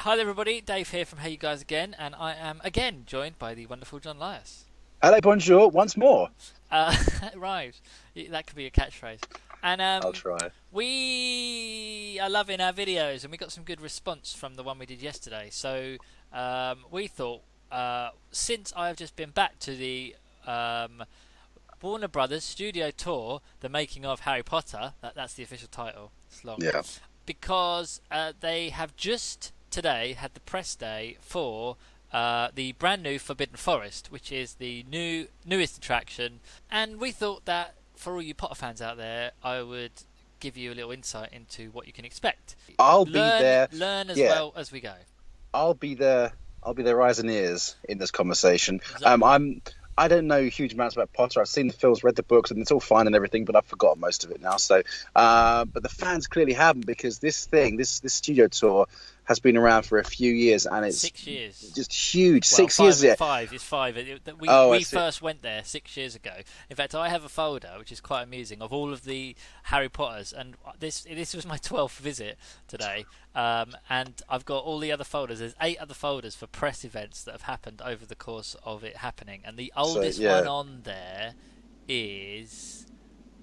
Hi there everybody, Dave here from Hey You Guys again, and I am again joined by the wonderful John Lyas. Hello, bonjour, once more. Uh, right, that could be a catchphrase. And I'll try. we are loving our videos, and we got some good response from the one we did yesterday. So we thought, since I have just been back to the Warner Brothers Studio Tour, the making of Harry Potter, that's the official title, it's long, Yeah. because they have just today had the press day for the brand new Forbidden Forest, which is the newest attraction. And we thought that for all you Potter fans out there, I would give you a little insight into what you can expect. I'll be Learn, there. learn as Yeah, well as we go. I'll be there. I'll be their eyes and ears in this conversation. So, I don't know huge amounts about Potter. I've seen the films, read the books, and it's all fine and everything, but I've forgotten most of it now. So, but the fans clearly haven't, because this studio tour has been around for a few years, and it's 6 years. just huge. Well, 6 years. Yeah. five. It's five. We Oh, I we see. first went there 6 years ago. In fact, I have a folder which is quite amusing of all of the Harry Potters, and this was my 12th visit today. And I've got all the other folders. There's 8 other folders for press events that have happened over the course of it happening, and the So oldest one yeah. on there is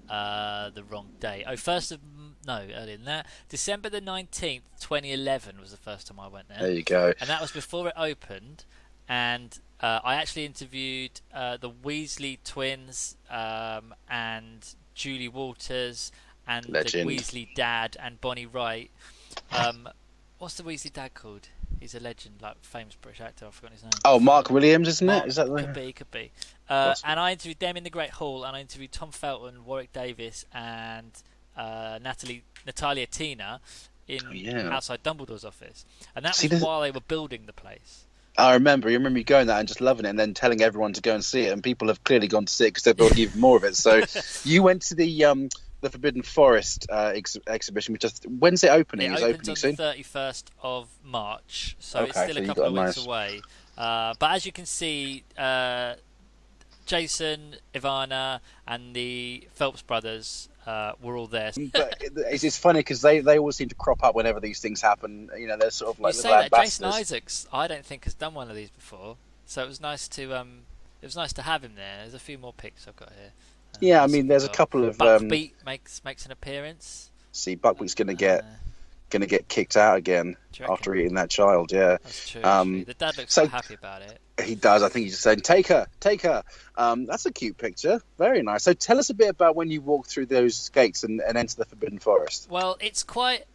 the wrong date. Oh, first of no, earlier than that. December the 19th, 2011 was the first time I went there, There you go. and that was before it opened. And I actually interviewed the Weasley twins and Julie Walters and the Legend. Weasley dad and Bonnie Wright. What's the Weasley dad called? He's a legend, like famous British actor. I've forgotten his name. Oh, Mark Williams, isn't it? Mark, Is that could the be, could be. possible? And I interviewed them in the Great Hall, and I interviewed Tom Felton, Warwick Davis, and Natalia Tina in Oh, yeah. outside Dumbledore's office, and that See, was while they were building the place. I remember. You remember you going there and just loving it, and then telling everyone to go and see it, and people have clearly gone to see it because they're building even more of it. So, you went to the Forbidden Forest exhibition, which is when's it opening? It Is opens opening on soon? the 31st of March, so it's Okay, still so a you couple got a of weeks nice. away. But as you can see, Jason, Ivana, and the Phelps brothers were all there. But it's funny because they always seem to crop up whenever these things happen. You know, they're sort of You like say little that Jason ambassadors. Isaacs, I don't think has done one of these before, so it was nice to have him there. There's a few more pics I've got here. Yeah, I Let's mean, have there's a a look. couple of Buckbeak makes an appearance. see, Buckwheat's Uh, gonna get kicked out again do you reckon? after eating that child. Yeah. That's true. Actually, Um. the dad looks So quite happy about it. he does. I think he's just saying, "Take her, take her." That's a cute picture. Very nice. So tell us a bit about when you walk through those gates and enter the Forbidden Forest. Well, it's quite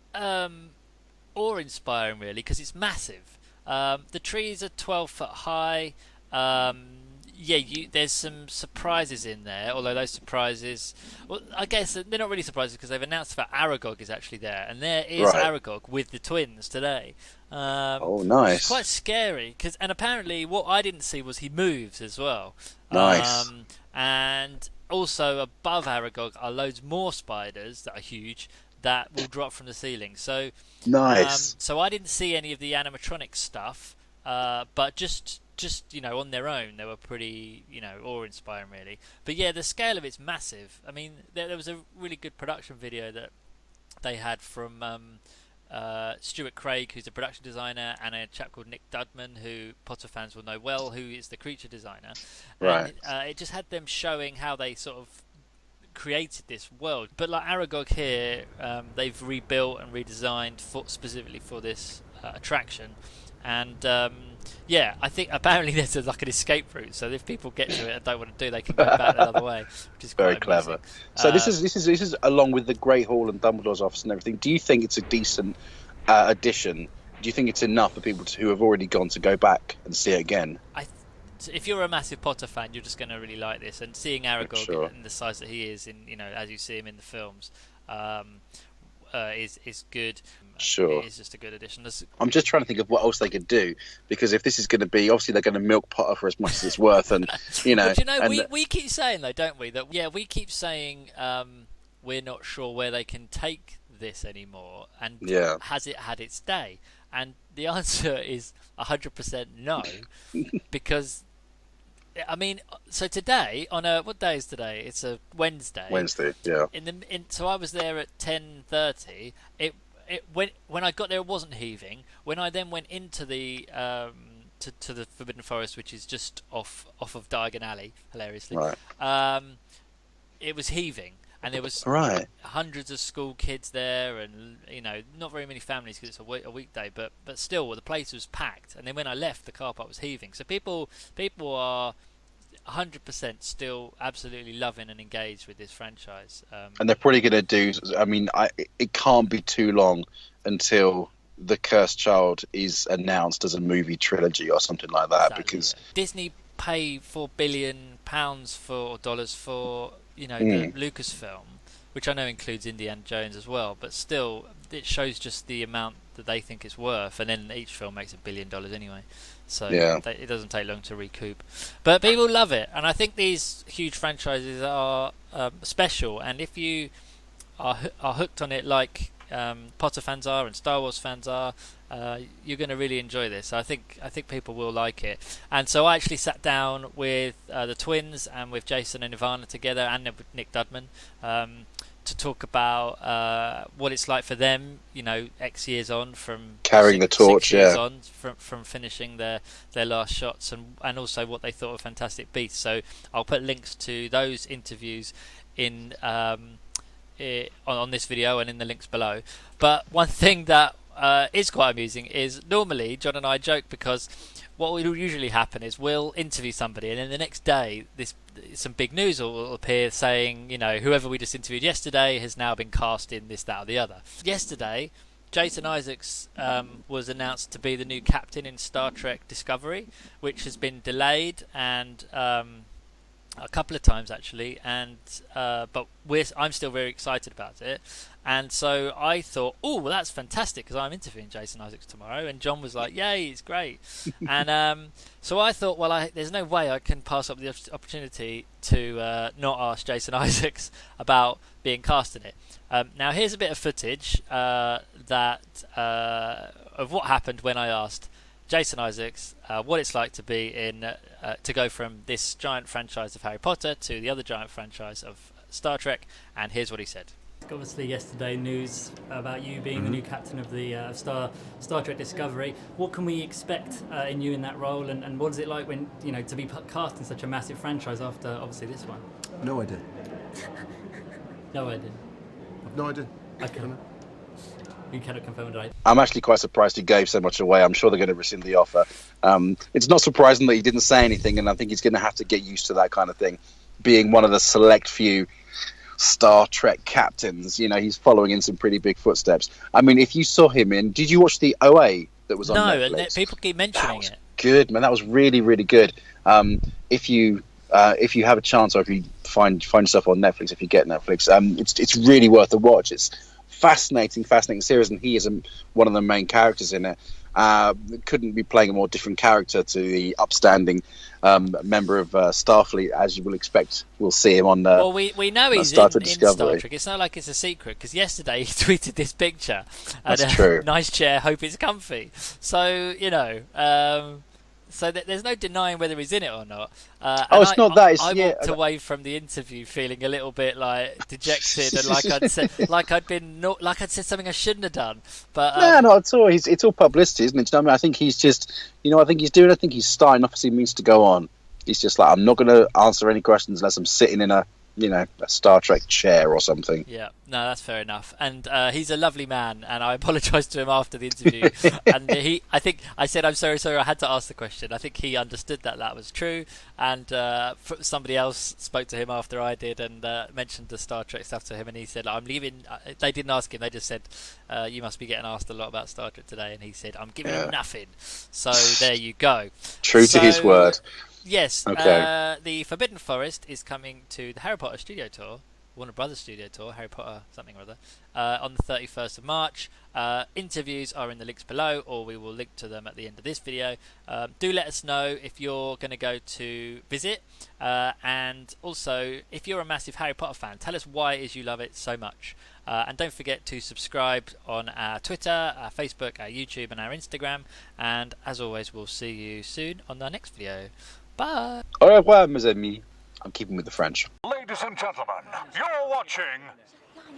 awe-inspiring, really, because it's massive. The trees are 12 foot high. Yeah, there's some surprises in there, although those surprises, well, I guess they're not really surprises because they've announced that Aragog is actually there, and there is Right. Aragog with the twins today, Oh, which is nice, quite scary. And apparently, what I didn't see was he moves as well. nice, And also above Aragog are loads more spiders that are huge that will drop from the ceiling. nice. So I didn't see any of the animatronic stuff, but just on their own, they were pretty awe-inspiring, really. But yeah, the scale of it's massive. I mean, there was a really good production video that they had from Stuart Craig, who's a production designer, and a chap called Nick Dudman, who Potter fans will know well, who is the creature designer. Right. And it just had them showing how they sort of created this world. But like Aragog here, they've rebuilt and redesigned specifically for this attraction. And yeah, I think apparently there's like an escape route, so if people get to it and don't want to do, they can go back another way, which is Very quite amusing. clever. So this Um, is this is this is along with the Great Hall and Dumbledore's office and everything. Do you think it's a decent addition? Do you think it's enough for people who have already gone to go back and see it again? so if you're a massive Potter fan, you're just going to really like this. And seeing Aragog Sure. in the size that he is, as you see him in the films, is good. Sure. It is just a good addition. I'm just trying to think of what else they could do, because if this is going to be, obviously they're going to milk Potter for as much as it's worth, and Well, do you know, and we keep saying though, don't we? That yeah, we keep saying we're not sure where they can take this anymore, and yeah, has it had its day? And the answer is 100% no, because I mean, so today on a what day is today? It's a Wednesday. Wednesday, yeah, So I was there at 10:30. When I got there, it wasn't heaving. when I then went into the to the Forbidden Forest, which is just off of Diagon Alley, hilariously, Right. it was heaving, and there was Right. hundreds of school kids there, and not very many families because it's a weekday, but still the place was packed. And then when I left, the car park was heaving. So people are 100% still absolutely loving and engaged with this franchise. And they're probably going to do. I mean, it can't be too long until the Cursed Child is announced as a movie trilogy or something like that. Exactly, Because Disney pay £4 billion for dollars for the Lucasfilm, which I know includes Indiana Jones as well, but still it shows just the amount that they think it's worth, and then each film makes $1 billion anyway, so it doesn't take long to recoup. But people love it, and I think these huge franchises are special, and if you are hooked on it like Potter fans are and Star Wars fans are, you're going to really enjoy this. I think people will like it. And so I actually sat down with the twins and with Jason and Ivana together, and with Nick Dudman, to talk about what it's like for them, X years on from carrying the torch, 6 years on from finishing their last shots, and also what they thought of Fantastic Beasts. So I'll put links to those interviews in on this video and in the links below. But one thing that is quite amusing is normally John and I joke, because what will usually happen is we'll interview somebody, and then the next day some big news will appear saying, whoever we just interviewed yesterday has now been cast in this, that or the other. Yesterday, Jason Isaacs was announced to be the new captain in Star Trek Discovery, which has been delayed and a couple of times actually, and but I'm still very excited about it. And so I thought, well, that's fantastic, because I'm interviewing Jason Isaacs tomorrow. And John was like, yay, it's great. And so I thought, well, there's no way I can pass up the opportunity to not ask Jason Isaacs about being cast in it. Now, here's a bit of footage of what happened when I asked Jason Isaacs what it's like to be to go from this giant franchise of Harry Potter to the other giant franchise of Star Trek. And here's what he said. Obviously, yesterday news about you being the new captain of the Star Trek Discovery. What can we expect in you in that role, and what is it like when to be cast in such a massive franchise after obviously this one? No idea. No idea. I've no idea. Okay. You cannot confirm it. I'm actually quite surprised he gave so much away. I'm sure they're going to rescind the offer. It's not surprising that he didn't say anything, and I think he's going to have to get used to that kind of thing, being one of the select few Star Trek captains. He's following in some pretty big footsteps. I mean, if you saw him did you watch the OA that was on Netflix? No, and people keep mentioning it. Good, man. That was really, really good. If you have a chance, or if you find yourself on Netflix, if you get Netflix, it's really worth a watch. It's fascinating series, and he is one of the main characters in it. Couldn't be playing a more different character to the upstanding member of Starfleet, as you will expect. We'll see him on. Well, we know he's Star in Star Trek. It's not like it's a secret, because yesterday he tweeted this picture. That's true. Nice chair, hope it's comfy. So so there's no denying whether he's in it or not. It's not that. I walked away from the interview feeling a little bit like dejected, and like I'd said something I shouldn't have done. But no, not at all. It's all publicity, isn't it? I think he's just, I think he's starting off as he means to go on. He's just like, I'm not going to answer any questions unless I'm sitting in a Star Trek chair or something. Yeah, no, that's fair enough. And he's a lovely man, and I apologised to him after the interview. And I think I said, I'm sorry, I had to ask the question. I think he understood that was true. And somebody else spoke to him after I did, and mentioned the Star Trek stuff to him, and he said, I'm leaving. They didn't ask him, they just said, you must be getting asked a lot about Star Trek today. And he said, I'm giving him nothing. So there you go. True to his word. Yes, okay. The Forbidden Forest is coming to the Harry Potter Studio Tour, Warner Brothers Studio Tour, Harry Potter something or other, on the 31st of March. Interviews are in the links below, or we will link to them at the end of this video. Do let us know if you're going to go to visit, and also if you're a massive Harry Potter fan, tell us why it is you love it so much. And don't forget to subscribe on our Twitter, our Facebook, our YouTube and our Instagram. And as always, we'll see you soon on our next video. Bye. Au revoir, mes amis. I'm keeping with the French. Ladies and gentlemen, you're watching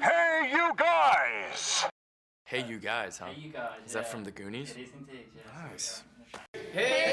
Hey You Guys! Hey You Guys, huh? Hey, you guys. Is that from the Goonies? It is indeed, yeah. Nice. Hey